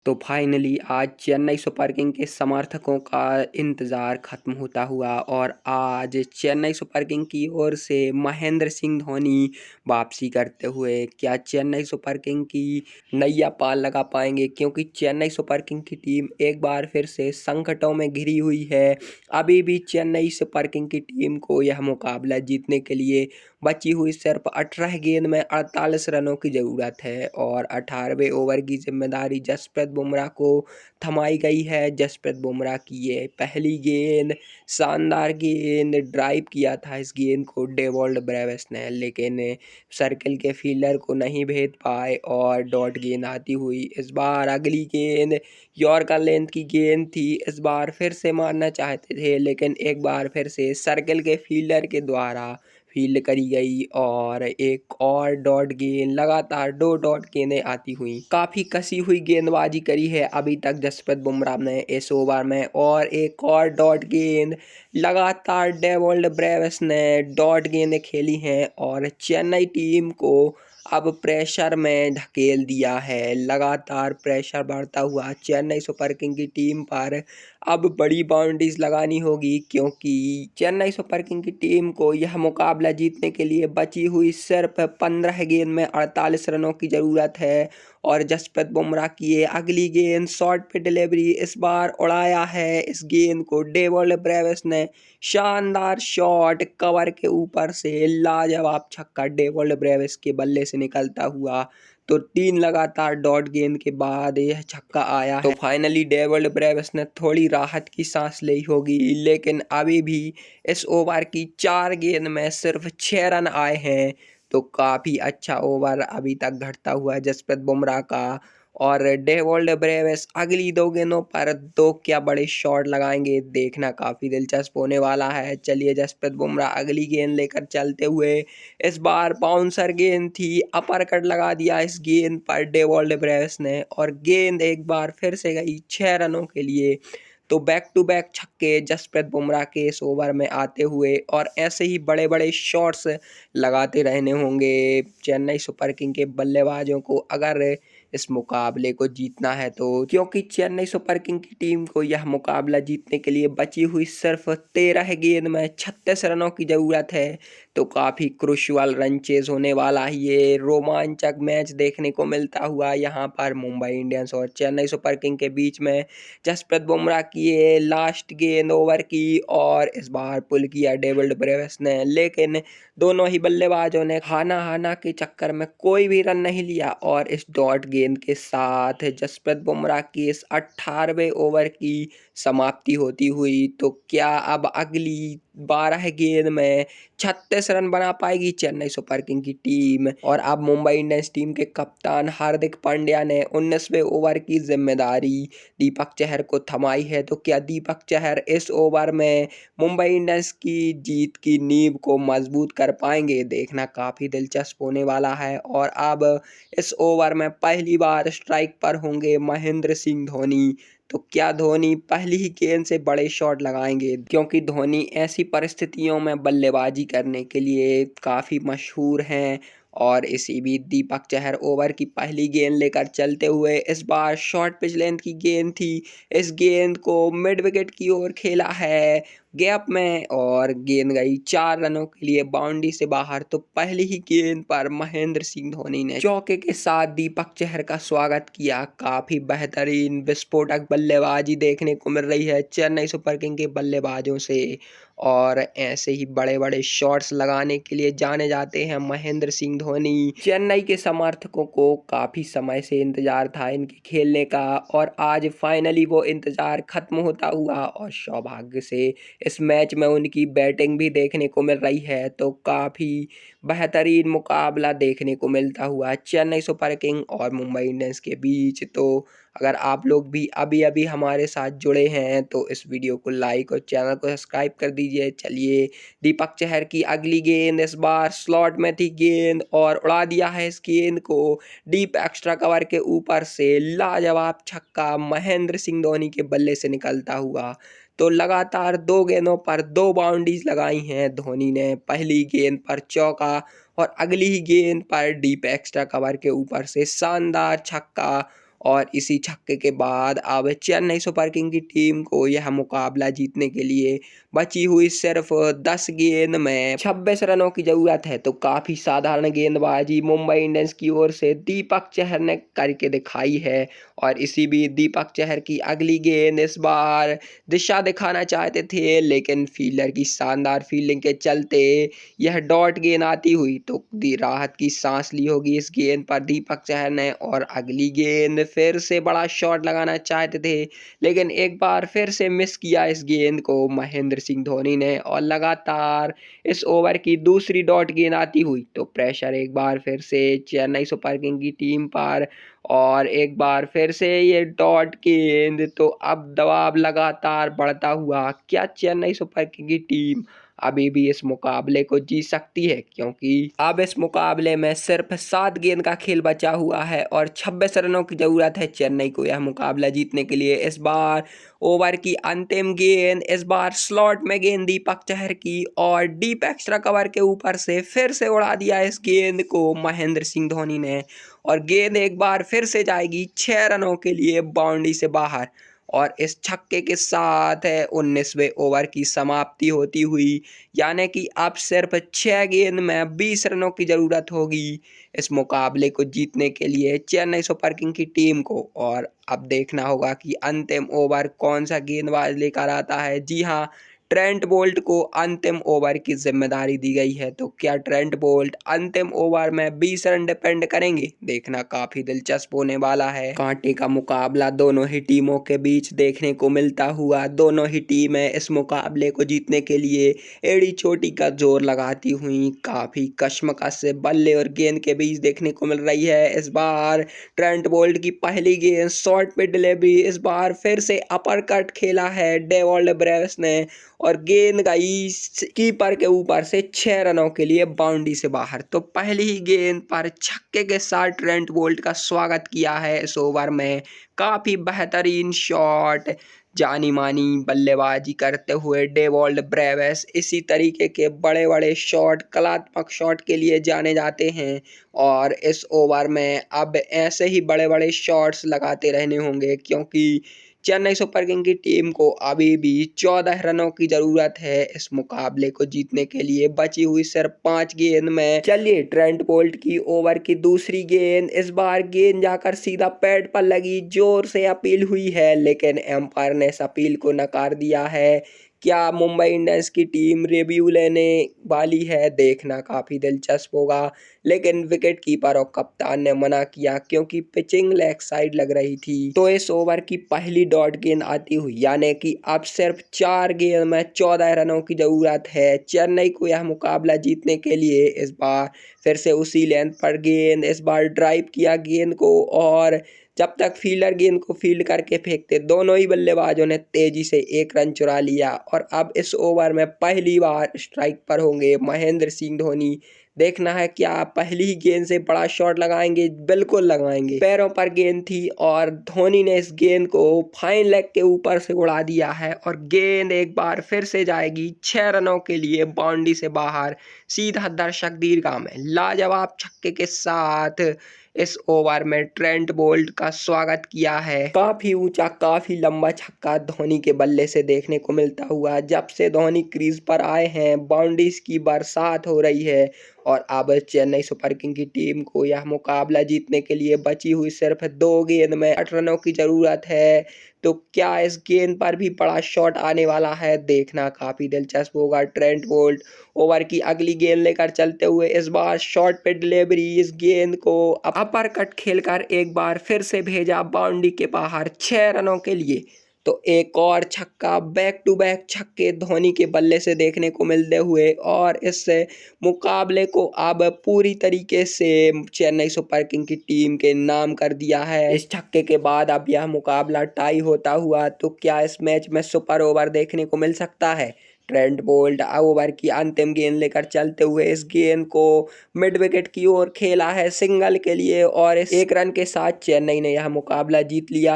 तो फाइनली आज Chennai super king के समर्थकों का इंतज़ार ख़त्म होता हुआ और आज चेन्नई सुपर किंग की ओर से महेंद्र सिंह धोनी वापसी करते हुए क्या चेन्नई सुपर किंग की नैया पार लगा पाएंगे, क्योंकि चेन्नई सुपर किंग की टीम एक बार फिर से संकटों में घिरी हुई है। अभी भी चेन्नई सुपर किंग की टीम को यह मुकाबला जीतने के लिए बची हुई सिर्फ 18 गेंद में 48 रनों की ज़रूरत है और 18वें ओवर की जिम्मेदारी जसप्रीत बुमराह को थमाई गई है। जसप्रीत बुमराह की ये पहली गेंद, शानदार गेंद, ड्राइव किया था इस गेंद को डेवॉल्ट ब्रेविस ने, लेकिन सर्कल के फील्डर को नहीं भेद पाए और डॉट गेंद आती हुई। इस बार अगली गेंद यॉर्कर लेंथ की गेंद थी, इस बार फिर से मारना चाहते थे लेकिन एक बार फिर से सर्कल के फील्डर के द्वारा फील्ड करी गई और एक और डॉट गेंद, लगातार 2 डॉट गेंदें आती हुई। काफ़ी कसी हुई गेंदबाजी करी है अभी तक जसप्रीत बुमराह ने इस ओवर में और एक और डॉट गेंद, लगातार डेवॉल्ट ब्रेविस ने डॉट गेंदें खेली हैं और चेन्नई टीम को अब प्रेशर में ढकेल दिया है। लगातार प्रेशर बढ़ता हुआ चेन्नई सुपर किंग की टीम पर अब बड़ी बाउंड्रीज लगानी होगी, क्योंकि चेन्नई सुपर किंग की टीम को यह मुकाबला जीतने के लिए बची हुई सिर्फ 15 गेंद में 48 रनों की ज़रूरत है। और जसप्रीत बुमराह की ये अगली गेंद शॉर्ट पे डिलीवरी, इस बार उड़ाया है इस गेंद को डेवॉल्ट ब्रेविस ने। शानदार शॉट, कवर के ऊपर से लाजवाब छक्का डेवॉल्ट ब्रेविस के बल्ले से निकलता हुआ। तो 3 लगातार डॉट गेंद के बाद यह छक्का आया है। तो फाइनली डेवॉल्ट ब्रेविस ने थोड़ी राहत की सांस ली होगी, लेकिन अभी भी इस ओवर की 4 गेंद में सिर्फ 6 रन आए हैं। तो काफ़ी अच्छा ओवर अभी तक घटता हुआ है जसप्रीत बुमराह का और डेवॉल्ट ब्रेविस अगली 2 गेंदों पर 2 क्या बड़े शॉट लगाएंगे, देखना काफ़ी दिलचस्प होने वाला है। चलिए जसप्रीत बुमराह अगली गेंद लेकर चलते हुए, इस बार बाउंसर गेंद थी, अपर कट लगा दिया इस गेंद पर डेवॉल्ट ब्रेविस ने और गेंद एक बार फिर से गई 6 रनों के लिए। तो बैक टू बैक छक्के जसप्रीत बुमराह के इस ओवर में आते हुए और ऐसे ही बड़े बड़े शॉट्स लगाते रहने होंगे चेन्नई सुपर किंग के बल्लेबाजों को अगर इस मुकाबले को जीतना है तो, क्योंकि चेन्नई सुपर किंग की टीम को यह मुकाबला जीतने के लिए बची हुई सिर्फ 13 गेंद में 36 रनों की ज़रूरत है। तो काफ़ी क्रुशियल रन चेज होने वाला है, ये रोमांचक मैच देखने को मिलता हुआ यहाँ पर मुंबई इंडियंस और चेन्नई सुपर किंग के बीच में। जसप्रीत बुमराह की ये लास्ट गेंद ओवर की और इस बार पुल किया डेविड ब्रेविस ने, लेकिन दोनों ही बल्लेबाजों ने हाना हाना के चक्कर में कोई भी रन नहीं लिया और इस डॉट गेंद के साथ जसप्रीत बुमराह की इस 18वें ओवर की समाप्ति होती हुई। तो क्या अब अगली 12 गेंद में 36 रन बना पाएगी चेन्नई सुपर किंग की टीम? और अब मुंबई इंडियंस टीम के कप्तान हार्दिक पांड्या ने 19वें ओवर की जिम्मेदारी दीपक चहर को थमाई है। तो क्या दीपक चहर इस ओवर में मुंबई इंडियंस की जीत की नींव को मजबूत कर पाएंगे? देखना काफ़ी दिलचस्प होने वाला है। और अब इस ओवर में पहली बार स्ट्राइक पर होंगे महेंद्र सिंह धोनी। तो क्या धोनी पहली ही गेंद से बड़े शॉट लगाएंगे? क्योंकि धोनी ऐसी परिस्थितियों में बल्लेबाजी करने के लिए काफ़ी मशहूर हैं। और इसी बीच दीपक चहर ओवर की पहली गेंद लेकर चलते हुए, इस बार शॉर्ट पिच लेंथ की गेंद थी, इस गेंद को मिड विकेट की ओर खेला है गैप में और गेंद गई 4 रनों के लिए बाउंड्री से बाहर। तो पहली ही गेंद पर महेंद्र सिंह धोनी ने चौके के साथ दीपक चहर का स्वागत किया। काफ़ी बेहतरीन विस्फोटक बल्लेबाजी देखने को मिल रही है चेन्नई सुपर किंग के बल्लेबाजों से और ऐसे ही बड़े बड़े शॉट्स लगाने के लिए जाने जाते हैं महेंद्र सिंह धोनी। चेन्नई के समर्थकों को काफ़ी समय से इंतजार था इनके खेलने का और आज फाइनली वो इंतजार खत्म होता हुआ और सौभाग्य से इस मैच में उनकी बैटिंग भी देखने को मिल रही है। तो काफ़ी बेहतरीन मुकाबला देखने को मिलता हुआ चेन्नई सुपर किंग और मुंबई इंडियंस के बीच। तो अगर आप लोग भी अभी अभी हमारे साथ जुड़े हैं तो इस वीडियो को लाइक और चैनल को सब्सक्राइब कर दीजिए। चलिए दीपक चहर की अगली गेंद, इस बार स्लॉट में थी गेंद और उड़ा दिया है इस गेंद को डीप एक्स्ट्रा कवर के ऊपर से। लाजवाब छक्का महेंद्र सिंह धोनी के बल्ले से निकलता हुआ। तो लगातार 2 गेंदों पर 2 बाउंड्रीज लगाई हैं धोनी ने, पहली गेंद पर चौका और अगली ही गेंद पर डीप एक्स्ट्रा कवर के ऊपर से शानदार छक्का और इसी छक्के के बाद अब चेन्नई सुपर किंग की टीम को यह मुकाबला जीतने के लिए बची हुई सिर्फ 10 गेंद में 26 रनों की जरूरत है। तो काफी साधारण गेंदबाजी मुंबई इंडियंस की ओर से दीपक चहर ने करके दिखाई है। और इसी बीच दीपक चहर की अगली गेंद इस बार दिशा दिखाना चाहते थे, लेकिन फील्डर की शानदार फील्डिंग के चलते यह डॉट गेंद आती हुई। तो राहत की सांस ली होगी इस गेंद पर दीपक चहर ने। और अगली गेंद फिर से बड़ा शॉट लगाना चाहते थे, लेकिन एक बार फिर से मिस किया इस गेंद को महेंद्र सिंह धोनी ने। और लगातार इस ओवर की दूसरी डॉट गेंद आती हुई। तो प्रेशर एक बार फिर से चेन्नई सुपर किंग की टीम पर, और एक बार फिर से ये डॉट गेंद। तो अब दबाव लगातार बढ़ता हुआ, क्या चेन्नई सुपर किंग की टीम अभी भी इस मुकाबले को जीत सकती है? क्योंकि अब इस मुकाबले में सिर्फ 7 गेंद का खेल बचा हुआ है और 26 रनों की जरूरत है चेन्नई को यह मुकाबला जीतने के लिए। इस बार ओवर की अंतिम गेंद, इस बार स्लॉट में गेंद दीपक चहर की, और डीप एक्स्ट्रा कवर के ऊपर से फिर से उड़ा दिया इस गेंद को महेंद्र सिंह धोनी ने। और गेंद एक बार फिर से जाएगी 6 रनों के लिए बाउंड्री से बाहर। और इस छक्के के साथ 19वें ओवर की समाप्ति होती हुई, यानी कि अब सिर्फ 6 गेंद में 20 रनों की जरूरत होगी इस मुकाबले को जीतने के लिए चेन्नई सुपर किंग की टीम को। और अब देखना होगा कि अंतिम ओवर कौन सा गेंदबाज लेकर आता है। जी हाँ, ट्रेंट बोल्ट को अंतिम ओवर की जिम्मेदारी दी गई है। तो क्या ट्रेंट बोल्ट अंतिम ओवर में 20 रन डिपेंड करेंगे? देखना काफी दिलचस्प होने वाला है। कांटे का मुकाबला दोनों ही टीमों के बीच देखने को मिलता हुआ, दोनों ही टीमें इस मुकाबले को जीतने के लिए एड़ी चोटी का जोर लगाती हुई काफी कश्मकश से बल्ले और गेंद के बीच देखने को मिल रही है। इस बार ट्रेंट बोल्ट की पहली गेंद शॉर्ट पे डिलीवरी, इस बार फिर से अपर कट खेला है डेवॉल्ड ब्रेविस ने, और गेंद गई कीपर के ऊपर से 6 रनों के लिए बाउंड्री से बाहर। तो पहली ही गेंद पर छक्के के साथ ट्रेंट बोल्ट का स्वागत किया है इस ओवर में। काफी बेहतरीन शॉट, जानी मानी बल्लेबाजी करते हुए डेवॉल्ड ब्रेविस इसी तरीके के बड़े बड़े शॉट, कलात्मक शॉट के लिए जाने जाते हैं। और इस ओवर में अब ऐसे ही बड़े बड़े शॉट्स लगाते रहने होंगे, क्योंकि चेन्नई सुपर किंग की टीम को अभी भी 14 रनों की जरूरत है इस मुकाबले को जीतने के लिए, बची हुई सिर्फ 5 गेंद में। चलिए, ट्रेंट बोल्ट की ओवर की दूसरी गेंद, इस बार गेंद जाकर सीधा पैड पर लगी, जोर से अपील हुई है, लेकिन एम्पायर ने इस अपील को नकार दिया है। क्या मुंबई इंडियंस की टीम रिव्यू लेने वाली है? देखना काफी दिलचस्प होगा, लेकिन विकेट कीपर और कप्तान ने मना किया, क्योंकि पिचिंग लेग साइड लग रही थी। तो इस ओवर की पहली डॉट गेंद आती हुई, यानी कि अब सिर्फ 4 गेंद में 14 रनों की जरूरत है चेन्नई को यह मुकाबला जीतने के लिए। इस बार फिर से उसी लेंथ पर गेंद, इस बार ड्राइव किया गेंद को, और जब तक फील्डर गेंद को फील्ड करके फेंकते, दोनों ही बल्लेबाजों ने तेजी से 1 रन चुरा लिया। और अब इस ओवर में पहली बार स्ट्राइक पर होंगे महेंद्र सिंह धोनी। देखना है क्या पहली ही गेंद से बड़ा शॉट लगाएंगे? बिल्कुल लगाएंगे। पैरों पर गेंद थी और धोनी ने इस गेंद को फाइन लेग के ऊपर से उड़ा दिया है, और गेंद एक बार फिर से जाएगी 6 रनों के लिए बाउंड्री से बाहर, सीधा दर्शक दीर्घा में। लाजवाब छक्के के साथ इस ओवर में ट्रेंट बोल्ट का स्वागत किया है। काफी ऊंचा, काफी लंबा छक्का धोनी के बल्ले से देखने को मिलता हुआ। जब से धोनी क्रीज पर आए हैं, बाउंड्रीज की बरसात हो रही है। और अब चेन्नई सुपर किंग की टीम को यह मुकाबला जीतने के लिए बची हुई सिर्फ 2 गेंद में 8 रनों की जरूरत है। तो क्या इस गेंद पर भी बड़ा शॉट आने वाला है? देखना काफी दिलचस्प होगा। ट्रेंट बोल्ट ओवर की अगली गेंद लेकर चलते हुए, इस बार शॉट पे डिलीवरी, इस गेंद को अपर कट खेलकर एक बार फिर से भेजा बाउंड्री के बाहर 6 रनों के लिए। तो एक और छक्का, बैक टू बैक छक्के धोनी के बल्ले से देखने को मिलते हुए, और इस मुकाबले को अब पूरी तरीके से चेन्नई सुपर किंग की टीम के नाम कर दिया है। इस छक्के के बाद अब यह मुकाबला टाई होता हुआ, तो क्या इस मैच में सुपर ओवर देखने को मिल सकता है? ट्रेंट बोल्ट ओवर की अंतिम गेंद लेकर चलते हुए, इस गेंद को मिड विकेट की ओर खेला है सिंगल के लिए, और इस 1 रन के साथ चेन्नई ने यह मुकाबला जीत लिया।